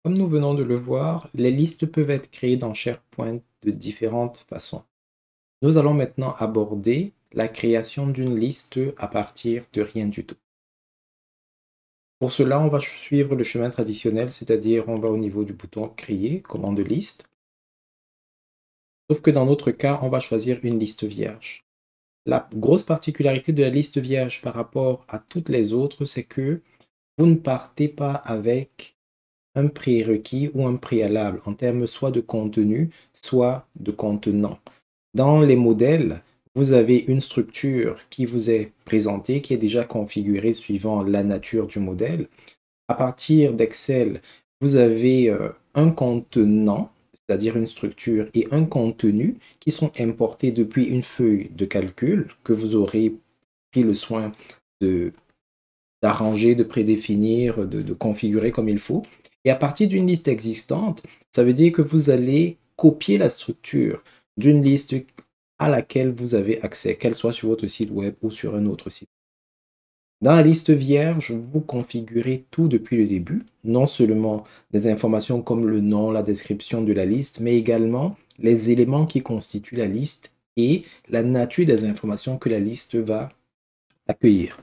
Comme nous venons de le voir, les listes peuvent être créées dans SharePoint de différentes façons. Nous allons maintenant aborder la création d'une liste à partir de rien du tout. Pour cela, on va suivre le chemin traditionnel, c'est-à-dire on va au niveau du bouton Créer, commande liste. Sauf que dans notre cas, on va choisir une liste vierge. La grosse particularité de la liste vierge par rapport à toutes les autres, c'est que vous ne partez pas avec un prérequis ou un préalable en termes soit de contenu, soit de contenant. Dans les modèles, vous avez une structure qui vous est présentée, qui est déjà configurée suivant la nature du modèle. À partir d'Excel, vous avez un contenant, c'est-à-dire une structure, et un contenu qui sont importés depuis une feuille de calcul que vous aurez pris le soin d'arranger, de prédéfinir, de configurer comme il faut. Et à partir d'une liste existante, ça veut dire que vous allez copier la structure d'une liste à laquelle vous avez accès, qu'elle soit sur votre site web ou sur un autre site. Dans la liste vierge, vous configurez tout depuis le début, non seulement des informations comme le nom, la description de la liste, mais également les éléments qui constituent la liste et la nature des informations que la liste va accueillir.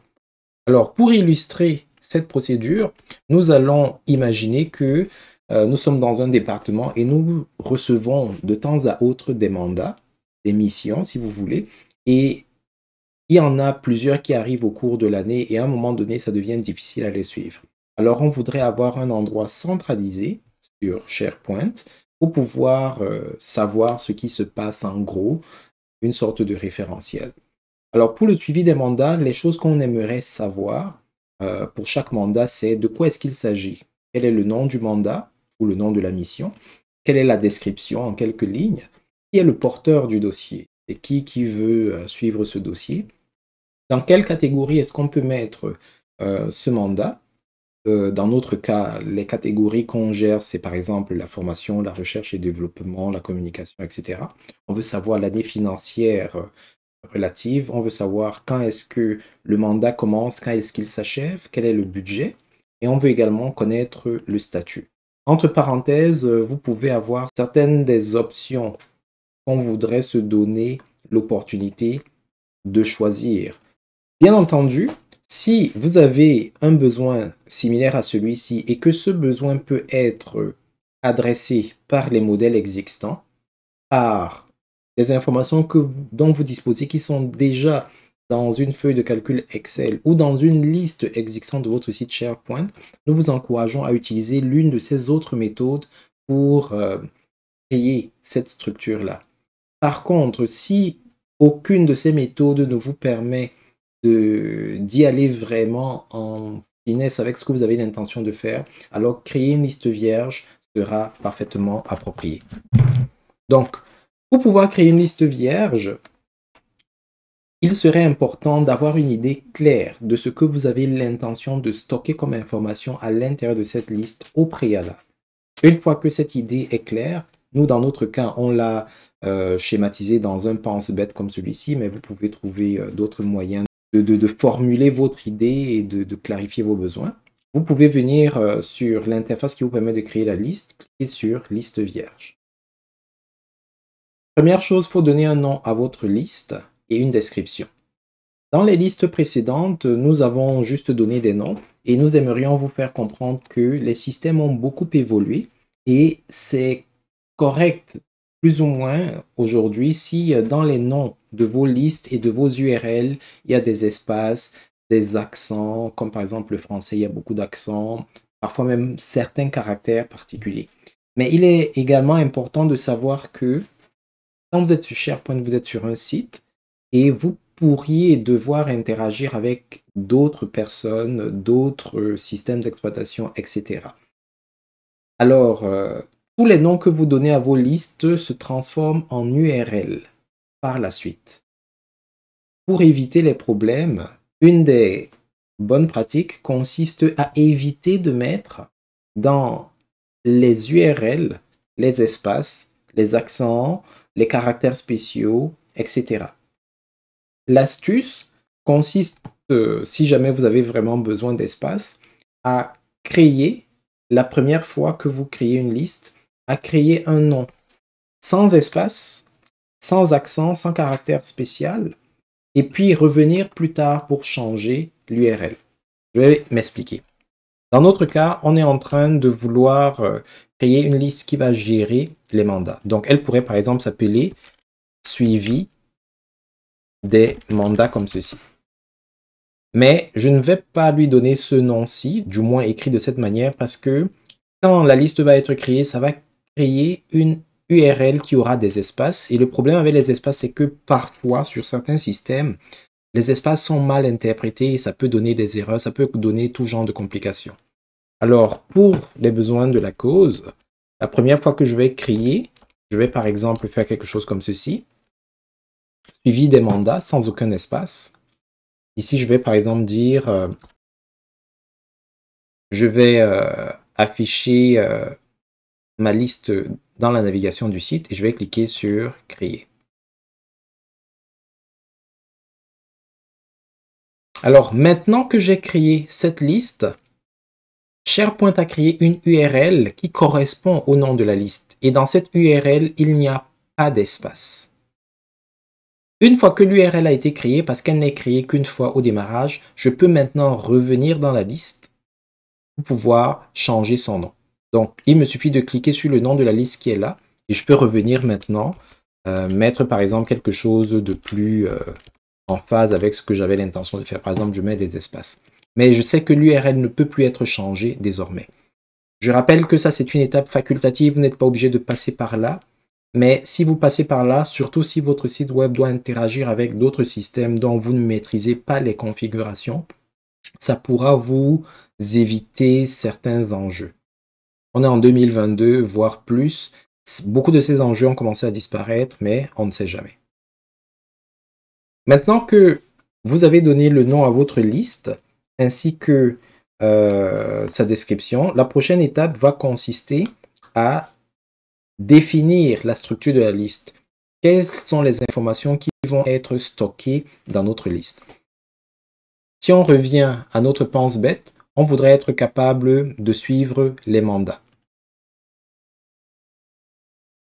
Alors, pour illustrer cette procédure, nous allons imaginer que nous sommes dans un département et nous recevons de temps à autre des mandats, des missions, si vous voulez, et il y en a plusieurs qui arrivent au cours de l'année et à un moment donné, ça devient difficile à les suivre. Alors, on voudrait avoir un endroit centralisé sur SharePoint pour pouvoir savoir ce qui se passe en gros, une sorte de référentiel. Alors, pour le suivi des mandats, les choses qu'on aimerait savoir pour chaque mandat, c'est de quoi est-ce qu'il s'agit? Quel est le nom du mandat ou le nom de la mission? Quelle est la description en quelques lignes? Qui est le porteur du dossier? C'est qui veut suivre ce dossier? Dans quelle catégorie est-ce qu'on peut mettre ce mandat? Dans notre cas, les catégories qu'on gère, c'est par exemple la formation, la recherche et développement, la communication, etc. On veut savoir l'année financière relative. On veut savoir quand est-ce que le mandat commence, quand est-ce qu'il s'achève, quel est le budget. Et on veut également connaître le statut. Entre parenthèses, vous pouvez avoir certaines des options qu'on voudrait se donner l'opportunité de choisir. Bien entendu, si vous avez un besoin similaire à celui-ci et que ce besoin peut être adressé par les modèles existants, par des informations dont vous disposez qui sont déjà dans une feuille de calcul Excel ou dans une liste existante de votre site SharePoint, nous vous encourageons à utiliser l'une de ces autres méthodes pour créer cette structure-là. Par contre, si aucune de ces méthodes ne vous permet d'y aller vraiment en finesse avec ce que vous avez l'intention de faire, alors créer une liste vierge sera parfaitement approprié. Donc, pour pouvoir créer une liste vierge, il serait important d'avoir une idée claire de ce que vous avez l'intention de stocker comme information à l'intérieur de cette liste au préalable. Une fois que cette idée est claire, nous, dans notre cas, on l'a schématisé dans un pense-bête comme celui-ci, mais vous pouvez trouver d'autres moyens de formuler votre idée et de clarifier vos besoins. Vous pouvez venir sur l'interface qui vous permet de créer la liste, cliquer sur « Liste vierge ». Première chose, il faut donner un nom à votre liste et une description. Dans les listes précédentes, nous avons juste donné des noms et nous aimerions vous faire comprendre que les systèmes ont beaucoup évolué et c'est correct plus ou moins aujourd'hui si dans les noms de vos listes et de vos URL, il y a des espaces, des accents, comme par exemple le français, il y a beaucoup d'accents, parfois même certains caractères particuliers. Mais il est également important de savoir que quand vous êtes sur SharePoint, vous êtes sur un site et vous pourriez devoir interagir avec d'autres personnes, d'autres systèmes d'exploitation, etc. Alors, tous les noms que vous donnez à vos listes se transforment en URL par la suite. Pour éviter les problèmes, une des bonnes pratiques consiste à éviter de mettre dans les URL les espaces, les accents, les caractères spéciaux, etc. L'astuce consiste, si jamais vous avez vraiment besoin d'espace, à créer la première fois que vous créez une liste, à créer un nom sans espace, sans accent, sans caractère spécial, et puis revenir plus tard pour changer l'URL. Je vais m'expliquer. Dans notre cas, on est en train de vouloir créer une liste qui va gérer les mandats. Donc, elle pourrait par exemple s'appeler suivi des mandats comme ceci. Mais je ne vais pas lui donner ce nom-ci, du moins écrit de cette manière, parce que quand la liste va être créée, ça va créer une URL qui aura des espaces. Et le problème avec les espaces, c'est que parfois, sur certains systèmes, les espaces sont mal interprétés et ça peut donner des erreurs, ça peut donner tout genre de complications. Alors, pour les besoins de la cause, la première fois que je vais créer, je vais par exemple faire quelque chose comme ceci. Suivi des mandats sans aucun espace. Ici, je vais par exemple dire, je vais afficher ma liste dans la navigation du site et je vais cliquer sur créer. Alors, maintenant que j'ai créé cette liste, SharePoint a créé une URL qui correspond au nom de la liste. Et dans cette URL, il n'y a pas d'espace. Une fois que l'URL a été créée, parce qu'elle n'est créée qu'une fois au démarrage, je peux maintenant revenir dans la liste pour pouvoir changer son nom. Donc, il me suffit de cliquer sur le nom de la liste qui est là et je peux revenir maintenant, mettre par exemple quelque chose de plus en phase avec ce que j'avais l'intention de faire. Par exemple, je mets des espaces. Mais je sais que l'URL ne peut plus être changée désormais. Je rappelle que ça, c'est une étape facultative. Vous n'êtes pas obligé de passer par là. Mais si vous passez par là, surtout si votre site web doit interagir avec d'autres systèmes dont vous ne maîtrisez pas les configurations, ça pourra vous éviter certains enjeux. On est en 2022, voire plus. Beaucoup de ces enjeux ont commencé à disparaître, mais on ne sait jamais. Maintenant que vous avez donné le nom à votre liste, ainsi que sa description, la prochaine étape va consister à définir la structure de la liste. Quelles sont les informations qui vont être stockées dans notre liste? Si on revient à notre pense-bête, on voudrait être capable de suivre les mandats.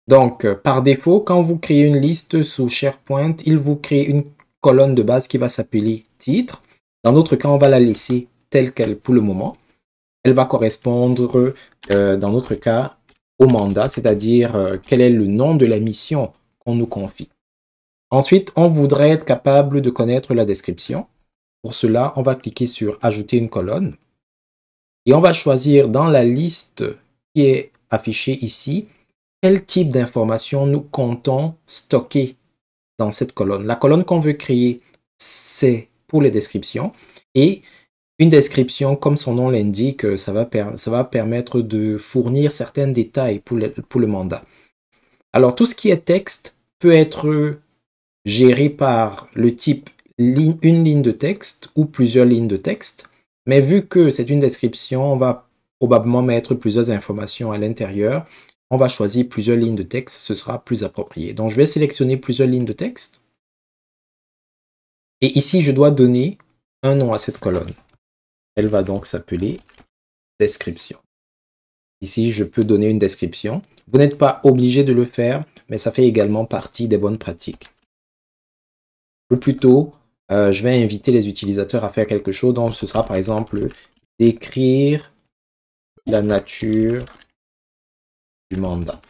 Donc, par défaut, quand vous créez une liste sous SharePoint, il vous crée une colonne de base qui va s'appeler titre. Dans notre cas, on va la laisser telle qu'elle pour le moment. Elle va correspondre, dans notre cas, au mandat, c'est-à-dire quel est le nom de la mission qu'on nous confie. Ensuite, on voudrait être capable de connaître la description. Pour cela, on va cliquer sur « Ajouter une colonne » et on va choisir dans la liste qui est affichée ici quel type d'informations nous comptons stocker dans cette colonne. La colonne qu'on veut créer, c'est pour les descriptions et une description, comme son nom l'indique, ça va permettre de fournir certains détails pour le mandat. Alors, tout ce qui est texte peut être géré par le type une ligne de texte ou plusieurs lignes de texte. Mais vu que c'est une description, on va probablement mettre plusieurs informations à l'intérieur. On va choisir plusieurs lignes de texte, ce sera plus approprié. Donc, je vais sélectionner plusieurs lignes de texte. Et ici, je dois donner un nom à cette colonne. Elle va donc s'appeler description. Ici, je peux donner une description. Vous n'êtes pas obligé de le faire, mais ça fait également partie des bonnes pratiques. Ou plutôt, je vais inviter les utilisateurs à faire quelque chose. Donc, ce sera par exemple décrire la nature du mandat.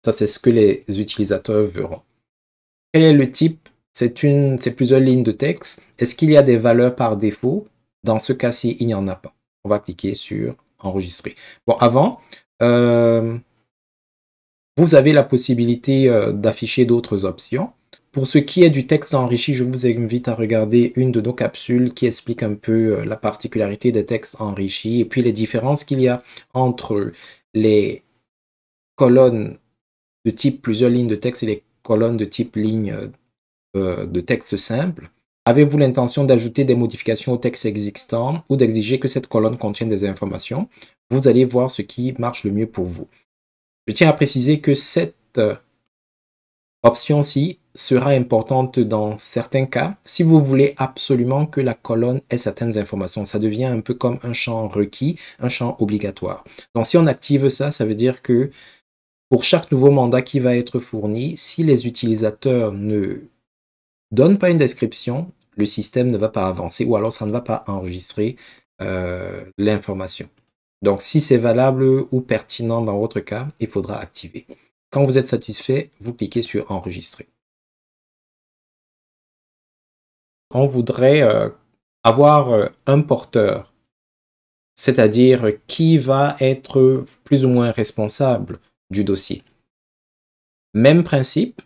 Ça, c'est ce que les utilisateurs verront. Quel est le type? C'est plusieurs lignes de texte. Est-ce qu'il y a des valeurs par défaut? Dans ce cas-ci, il n'y en a pas. On va cliquer sur enregistrer. Bon, avant, vous avez la possibilité d'afficher d'autres options. Pour ce qui est du texte enrichi, je vous invite à regarder une de nos capsules qui explique un peu la particularité des textes enrichis et puis les différences qu'il y a entre les colonnes de type plusieurs lignes de texte et les colonnes de type ligne de texte simple. Avez-vous l'intention d'ajouter des modifications au texte existant ou d'exiger que cette colonne contienne des informations? Vous allez voir ce qui marche le mieux pour vous. Je tiens à préciser que cette option-ci sera importante dans certains cas si vous voulez absolument que la colonne ait certaines informations. Ça devient un peu comme un champ requis, un champ obligatoire. Donc si on active ça, ça veut dire que pour chaque nouveau mandat qui va être fourni, si les utilisateurs ne donnent pas une description, le système ne va pas avancer ou alors ça ne va pas enregistrer l'information. Donc si c'est valable ou pertinent dans votre cas, il faudra activer. Quand vous êtes satisfait, vous cliquez sur enregistrer. On voudrait avoir un porteur, c'est-à-dire qui va être plus ou moins responsable du dossier. Même principe,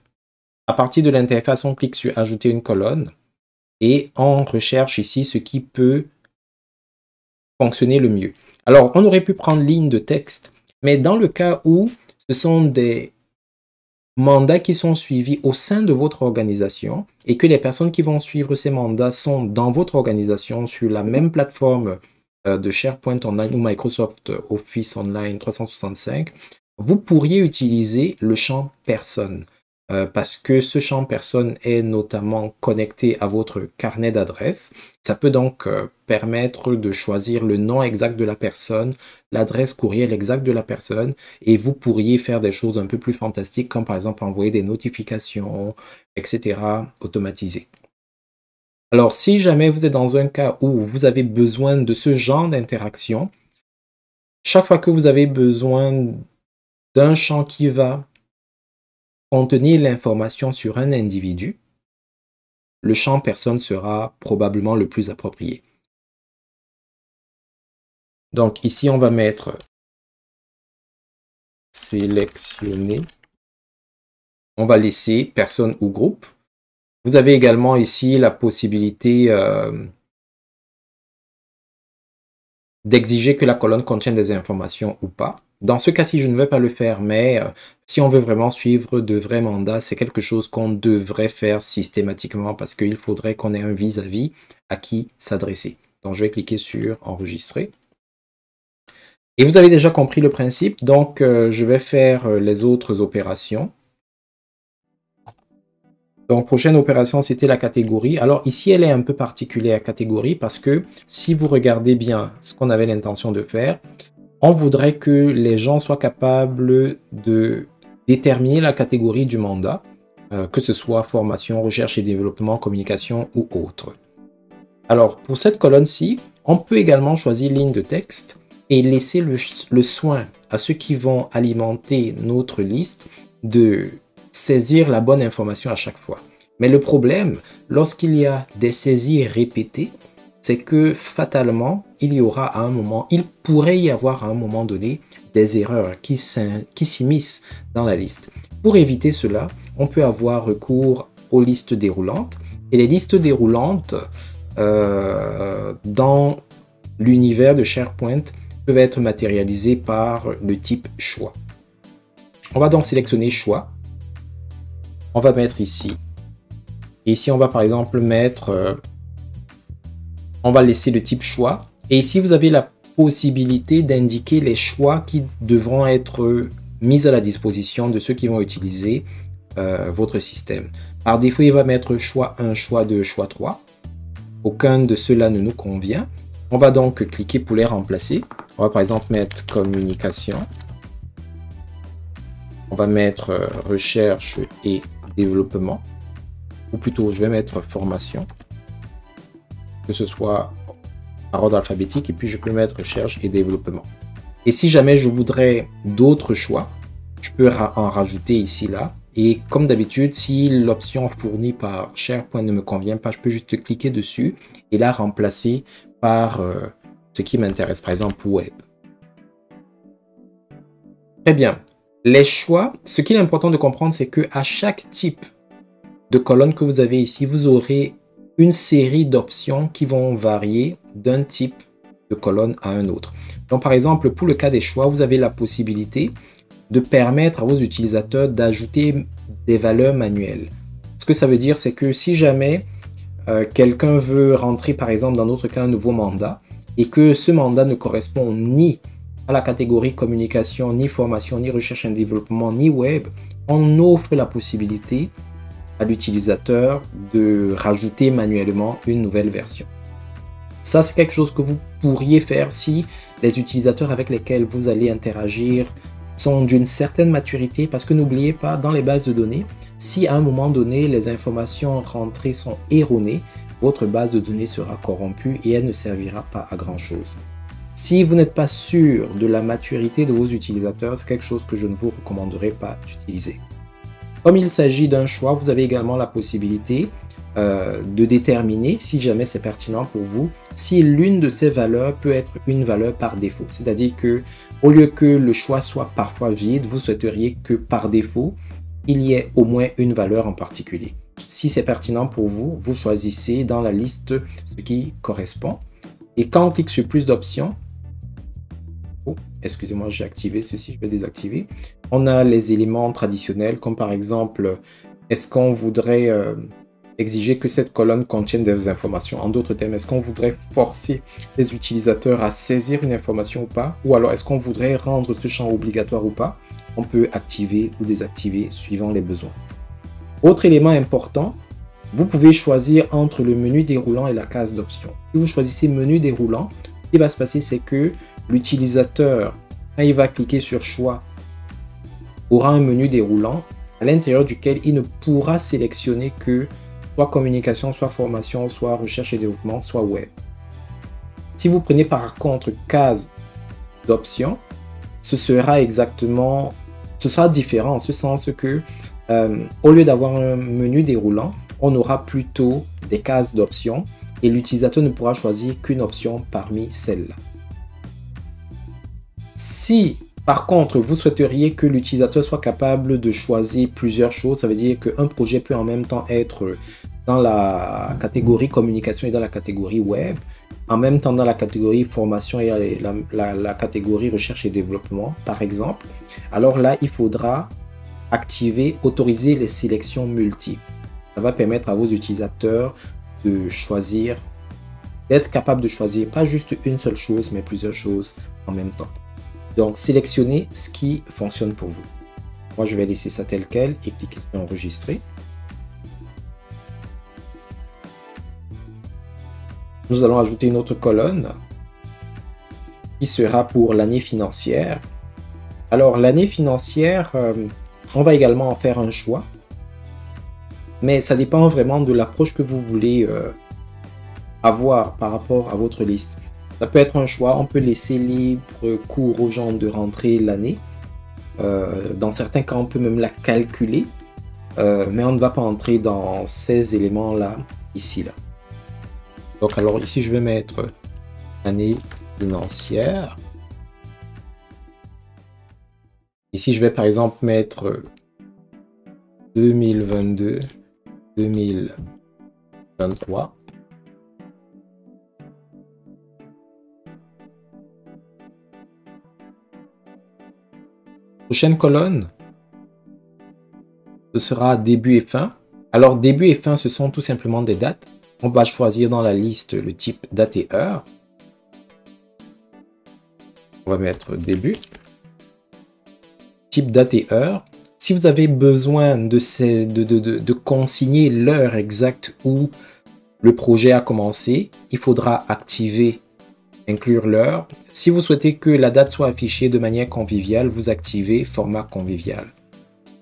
à partir de l'interface, on clique sur ajouter une colonne et on recherche ici ce qui peut fonctionner le mieux. Alors, on aurait pu prendre ligne de texte, mais dans le cas où ce sont des mandats qui sont suivis au sein de votre organisation et que les personnes qui vont suivre ces mandats sont dans votre organisation sur la même plateforme de SharePoint Online ou Microsoft Office Online 365, vous pourriez utiliser le champ personne parce que ce champ personne est notamment connecté à votre carnet d'adresses. Ça peut donc permettre de choisir le nom exact de la personne, l'adresse courriel exacte de la personne, et vous pourriez faire des choses un peu plus fantastiques, comme par exemple envoyer des notifications, etc., automatisées. Alors, si jamais vous êtes dans un cas où vous avez besoin de ce genre d'interaction, chaque fois que vous avez besoin d'un champ qui va contenir l'information sur un individu, le champ personne sera probablement le plus approprié. Donc ici, on va mettre sélectionner. On va laisser personne ou groupe. Vous avez également ici la possibilité d'exiger que la colonne contienne des informations ou pas. Dans ce cas-ci, je ne vais pas le faire, mais si on veut vraiment suivre de vrais mandats, c'est quelque chose qu'on devrait faire systématiquement parce qu'il faudrait qu'on ait un vis-à-vis à qui s'adresser. Donc, je vais cliquer sur enregistrer. Et vous avez déjà compris le principe, donc je vais faire les autres opérations. Donc, prochaine opération, c'était la catégorie. Alors ici, elle est un peu particulière, catégorie, parce que si vous regardez bien ce qu'on avait l'intention de faire, on voudrait que les gens soient capables de déterminer la catégorie du mandat, que ce soit formation, recherche et développement, communication ou autre. Alors, pour cette colonne-ci, on peut également choisir ligne de texte et laisser le soin à ceux qui vont alimenter notre liste de saisir la bonne information à chaque fois. Mais le problème, lorsqu'il y a des saisies répétées, c'est que fatalement, il pourrait y avoir à un moment donné des erreurs qui s'immiscent dans la liste. Pour éviter cela, on peut avoir recours aux listes déroulantes. Et les listes déroulantes, dans l'univers de SharePoint, peuvent être matérialisées par le type choix. On va donc sélectionner choix. On va mettre ici. Et ici, on va par exemple mettre... on va laisser le type choix. Et ici, vous avez la possibilité d'indiquer les choix qui devront être mis à la disposition de ceux qui vont utiliser votre système. Par défaut, il va mettre choix 1, choix 2, choix 3. Aucun de ceux-là ne nous convient. On va donc cliquer pour les remplacer. On va par exemple mettre communication. On va mettre recherche et développement. Ou plutôt, je vais mettre formation. Que ce soit par ordre alphabétique. Et puis, je peux mettre recherche et développement. Et si jamais je voudrais d'autres choix, je peux en rajouter ici, là. Et comme d'habitude, si l'option fournie par SharePoint ne me convient pas, je peux juste cliquer dessus et la remplacer par ce qui m'intéresse, par exemple web. Très bien. Les choix, ce qu'il est important de comprendre, c'est qu'à chaque type de colonne que vous avez ici, vous aurez une série d'options qui vont varier d'un type de colonne à un autre. Donc par exemple, pour le cas des choix, vous avez la possibilité de permettre à vos utilisateurs d'ajouter des valeurs manuelles. Ce que ça veut dire, c'est que si jamais quelqu'un veut rentrer, par exemple, dans notre cas, un nouveau mandat, et que ce mandat ne correspond ni à la catégorie communication, ni formation, ni recherche et développement, ni web, on offre la possibilité à l'utilisateur de rajouter manuellement une nouvelle version. Ça, c'est quelque chose que vous pourriez faire si les utilisateurs avec lesquels vous allez interagir sont d'une certaine maturité, parce que n'oubliez pas, dans les bases de données, si à un moment donné, les informations rentrées sont erronées, votre base de données sera corrompue et elle ne servira pas à grand-chose. Si vous n'êtes pas sûr de la maturité de vos utilisateurs, c'est quelque chose que je ne vous recommanderais pas d'utiliser. Comme il s'agit d'un choix, vous avez également la possibilité de déterminer, si jamais c'est pertinent pour vous, si l'une de ces valeurs peut être une valeur par défaut. C'est-à-dire que au lieu que le choix soit parfois vide, vous souhaiteriez que par défaut, il y ait au moins une valeur en particulier. Si c'est pertinent pour vous, vous choisissez dans la liste ce qui correspond. Et quand on clique sur plus d'options, excusez-moi, j'ai activé ceci, je vais désactiver. On a les éléments traditionnels, comme par exemple, est-ce qu'on voudrait exiger que cette colonne contienne des informations? En d'autres termes, est-ce qu'on voudrait forcer les utilisateurs à saisir une information ou pas? Ou alors, est-ce qu'on voudrait rendre ce champ obligatoire ou pas? On peut activer ou désactiver suivant les besoins. Autre élément important, vous pouvez choisir entre le menu déroulant et la case d'options. Si vous choisissez menu déroulant, ce qui va se passer, c'est que l'utilisateur, quand il va cliquer sur choix, aura un menu déroulant à l'intérieur duquel il ne pourra sélectionner que soit communication, soit formation, soit recherche et développement, soit web. Si vous prenez par contre case d'options, ce sera différent en ce sens que au lieu d'avoir un menu déroulant, on aura plutôt des cases d'options et l'utilisateur ne pourra choisir qu'une option parmi celles-là. Si par contre vous souhaiteriez que l'utilisateur soit capable de choisir plusieurs choses, ça veut dire qu'un projet peut en même temps être dans la catégorie communication et dans la catégorie web, en même temps dans la catégorie formation et la catégorie recherche et développement par exemple, alors là il faudra autoriser les sélections multiples. Ça va permettre à vos utilisateurs de choisir, d'être capable de choisir pas juste une seule chose, mais plusieurs choses en même temps. Donc, sélectionnez ce qui fonctionne pour vous. Moi, je vais laisser ça tel quel et cliquer sur enregistrer. Nous allons ajouter une autre colonne qui sera pour l'année financière. Alors, l'année financière, on va également en faire un choix, mais ça dépend vraiment de l'approche que vous voulez avoir par rapport à votre liste. Ça peut être un choix, on peut laisser libre cours aux gens de rentrer l'année. Dans certains cas, on peut même la calculer, mais on ne va pas entrer dans ces éléments-là, ici. Là. Donc, alors ici, je vais mettre année financière. Ici, je vais par exemple mettre 2022-2023. Prochaine colonne, ce sera début et fin. Alors, début et fin, ce sont tout simplement des dates. On va choisir dans la liste le type date et heure. On va mettre début. Type date et heure. Si vous avez besoin de consigner l'heure exacte où le projet a commencé, il faudra activer inclure l'heure. Si vous souhaitez que la date soit affichée de manière conviviale, vous activez format convivial.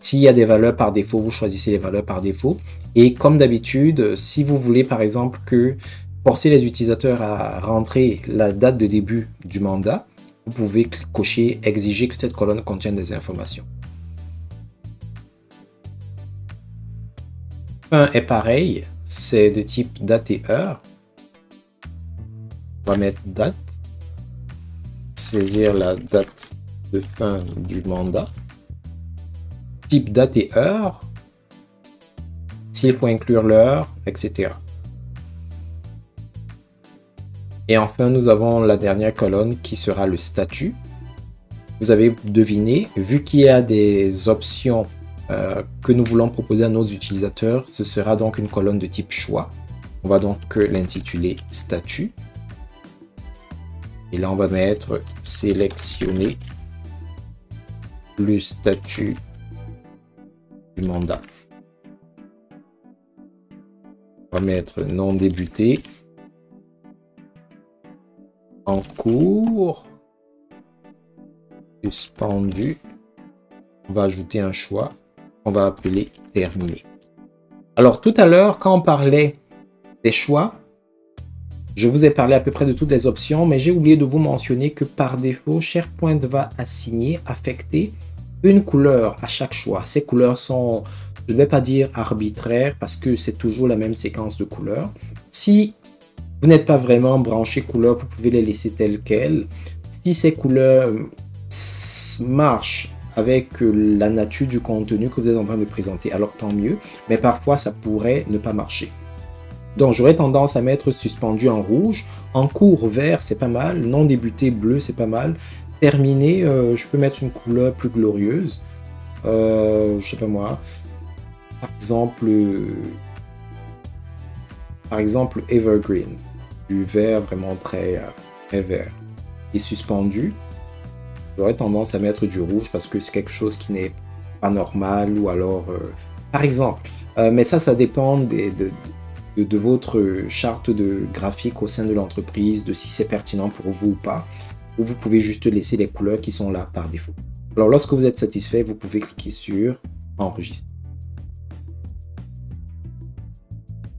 S'il y a des valeurs par défaut, vous choisissez les valeurs par défaut. Et comme d'habitude, si vous voulez par exemple forcer les utilisateurs à rentrer la date de début du mandat, vous pouvez cocher exiger que cette colonne contienne des informations. Fin est pareil, c'est de type date et heure. On va mettre date, saisir la date de fin du mandat, type date et heure, s'il faut inclure l'heure, etc. Et enfin, nous avons la dernière colonne qui sera le statut. Vous avez deviné, vu qu'il y a des options que nous voulons proposer à nos utilisateurs, ce sera donc une colonne de type choix. On va donc l'intituler statut. Et là, on va mettre sélectionner le statut du mandat. On va mettre non débuté. En cours. Suspendu. On va ajouter un choix. On va appeler terminé. Alors tout à l'heure, quand on parlait des choix, je vous ai parlé à peu près de toutes les options, mais j'ai oublié de vous mentionner que par défaut, SharePoint va assigner, affecter une couleur à chaque choix. Ces couleurs sont, je ne vais pas dire arbitraires, parce que c'est toujours la même séquence de couleurs. Si vous n'êtes pas vraiment branché couleurs, vous pouvez les laisser telles quelles. Si ces couleurs marchent avec la nature du contenu que vous êtes en train de présenter, alors tant mieux, mais parfois ça pourrait ne pas marcher. Donc j'aurais tendance à mettre suspendu en rouge, en cours vert c'est pas mal, non débuté bleu c'est pas mal, terminé je peux mettre une couleur plus glorieuse, je sais pas moi, par exemple evergreen, du vert vraiment très vert, et suspendu. J'aurais tendance à mettre du rouge parce que c'est quelque chose qui n'est pas normal ou alors, par exemple, mais ça dépend de votre charte de graphique au sein de l'entreprise, de si c'est pertinent pour vous ou pas, ou vous pouvez juste laisser les couleurs qui sont là par défaut. Alors lorsque vous êtes satisfait, vous pouvez cliquer sur enregistrer.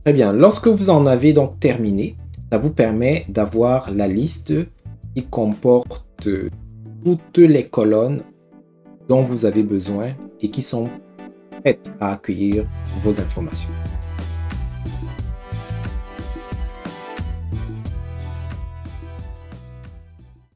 Très bien, lorsque vous en avez donc terminé, ça vous permet d'avoir la liste qui comporte toutes les colonnes dont vous avez besoin et qui sont prêtes à accueillir vos informations.